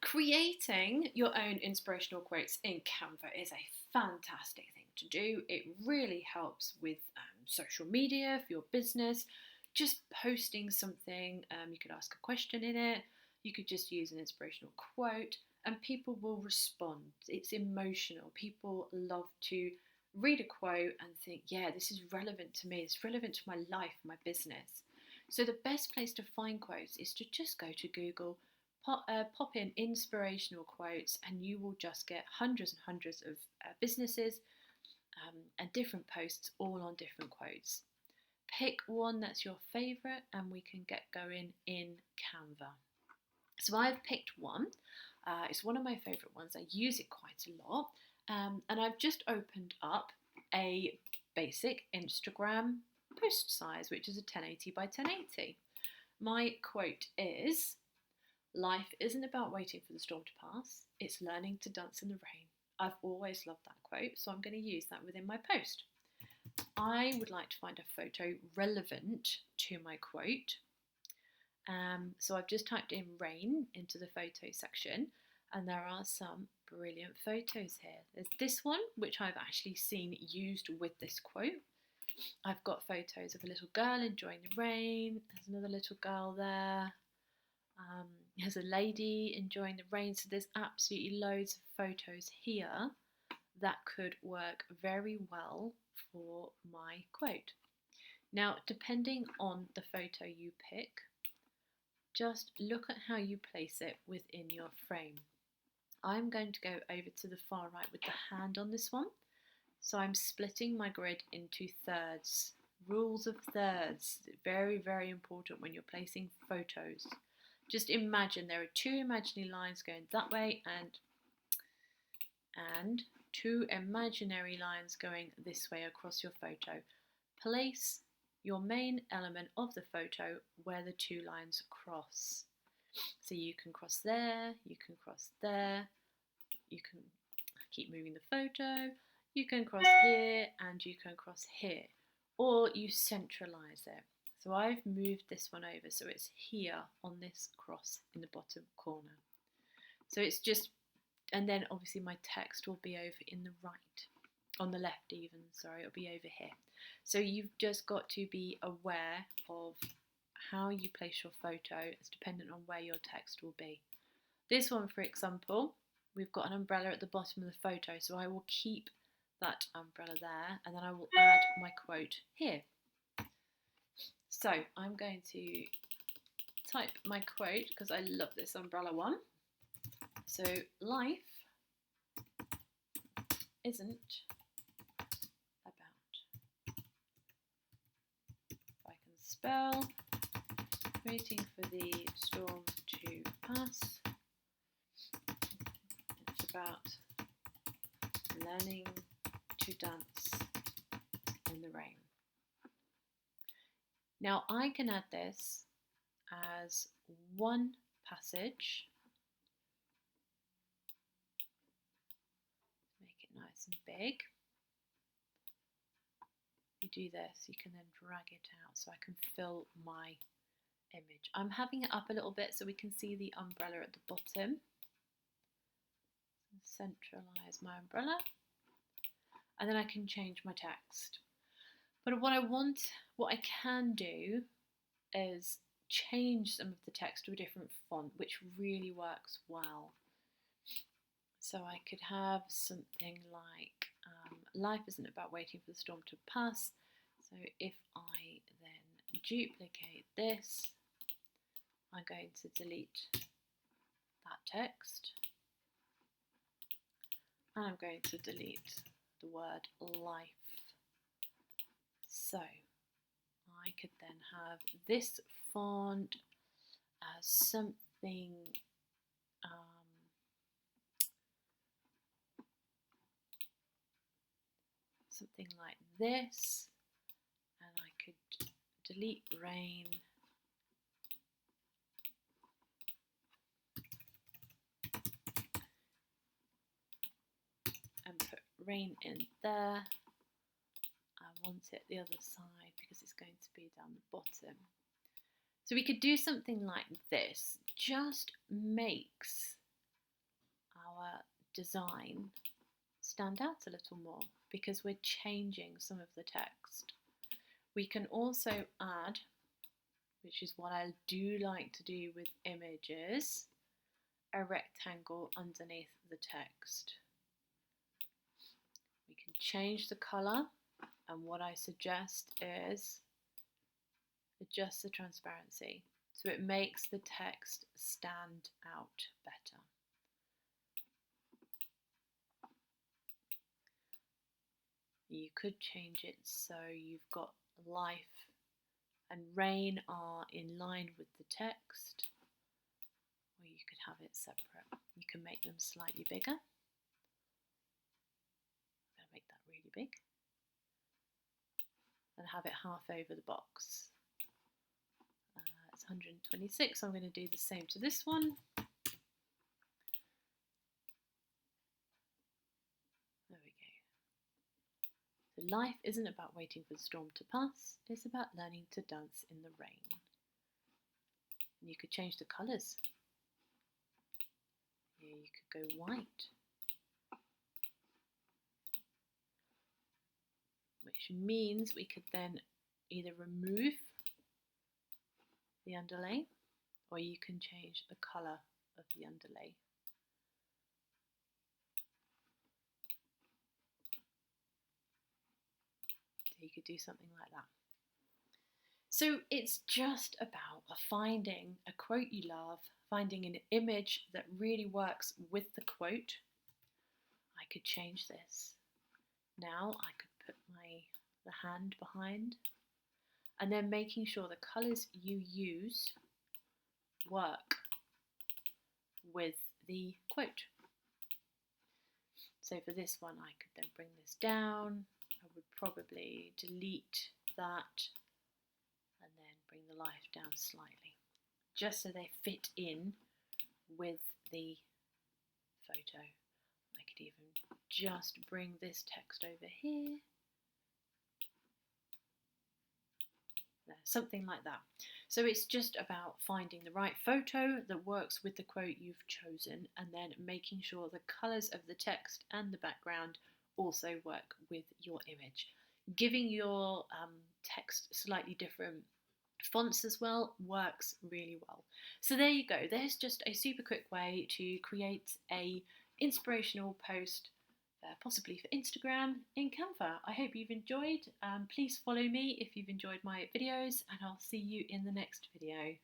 Creating your own inspirational quotes in Canva is a fantastic thing to do. It really helps with social media for your business. Just posting something, you could ask a question in it, you could just use an inspirational quote, and people will respond. It's emotional. People love to read a quote and think, yeah, this is relevant to me, it's relevant to my life, my business. So the best place to find quotes is to just go to Google, pop in inspirational quotes, and you will just get hundreds and hundreds of businesses and different posts all on different quotes. Pick one that's your favourite and we can get going in Canva. So I've picked one. It's one of my favourite ones. I use it quite a lot. And I've just opened up a basic Instagram post size, which is a 1080 by 1080. My quote is, "Life isn't about waiting for the storm to pass, it's learning to dance in the rain." I've always loved that quote, so I'm going to use that within my post. I would like to find a photo relevant to my quote. So I've just typed in rain into the photo section, and there are some brilliant photos here. There's this one, which I've actually seen used with this quote. I've got photos of a little girl enjoying the rain. There's another little girl there. There's a lady enjoying the rain. So there's absolutely loads of photos here that could work very well for my quote. Now, depending on the photo you pick, just look at how you place it within your frame. I'm going to go over to the far right with the hand on this one. So I'm splitting my grid into thirds. Rules of thirds, very, very important when you're placing photos. Just imagine there are two imaginary lines going that way and two imaginary lines going this way across your photo. Place your main element of the photo where the two lines cross. So you can cross there, you can cross there, you can keep moving the photo, you can cross here and you can cross here, or you centralize it. So I've moved this one over so it's here on this cross in the bottom corner. So it's just, and then obviously my text will be over in the right, on the left even, sorry, it'll be over here. So you've just got to be aware of how you place your photo. It's dependent on where your text will be. This one, for example, we've got an umbrella at the bottom of the photo, so I will keep that umbrella there and then I will add my quote here. So I'm going to type my quote because I love this umbrella one. So life isn't about, if I can spell, waiting for the storm to pass. It's about learning to dance in the rain. Now I can add this as one passage. Make it nice and big. You do this, you can then drag it out so I can fill my image. I'm having it up a little bit so we can see the umbrella at the bottom. Centralize my umbrella, and then I can change my text. But what I can do is change some of the text to a different font, which really works well. So I could have something like, life isn't about waiting for the storm to pass. So if I then duplicate this, I'm going to delete that text. And I'm going to delete the word life. So I could then have this font as something something like this, and I could delete rain and put rain in there. I want it the other side because it's going to be down the bottom. So we could do something like this. Just makes our design stand out a little more because we're changing some of the text. We can also add, which is what I do like to do with images, a rectangle underneath the text. We can change the colour, and what I suggest is adjust the transparency so it makes the text stand out better. You could change it so you've got life and rain are in line with the text, or you could have it separate. You can make them slightly bigger. I'm going to make that really big and have it half over the box. It's 126, so I'm going to do the same to this one. There we go. So life isn't about waiting for the storm to pass, it's about learning to dance in the rain. And you could change the colours. Here you could go white, which means we could then either remove the underlay, or you can change the colour of the underlay. So you could do something like that. So it's just about finding a quote you love, finding an image that really works with the quote. I could change this. Now I could put the hand behind, and then making sure the colours you use work with the quote. So for this one, I could then bring this down. I would probably delete that and then bring the life down slightly, just so they fit in with the photo. I could even just bring this text over here. There, something like that. So it's just about finding the right photo that works with the quote you've chosen, and then making sure the colours of the text and the background also work with your image. Giving your text slightly different fonts as well works really well. So there you go. There's just a super quick way to create a inspirational post, possibly for Instagram, in Canva. I hope you've enjoyed. Please follow me if you've enjoyed my videos, and I'll see you in the next video.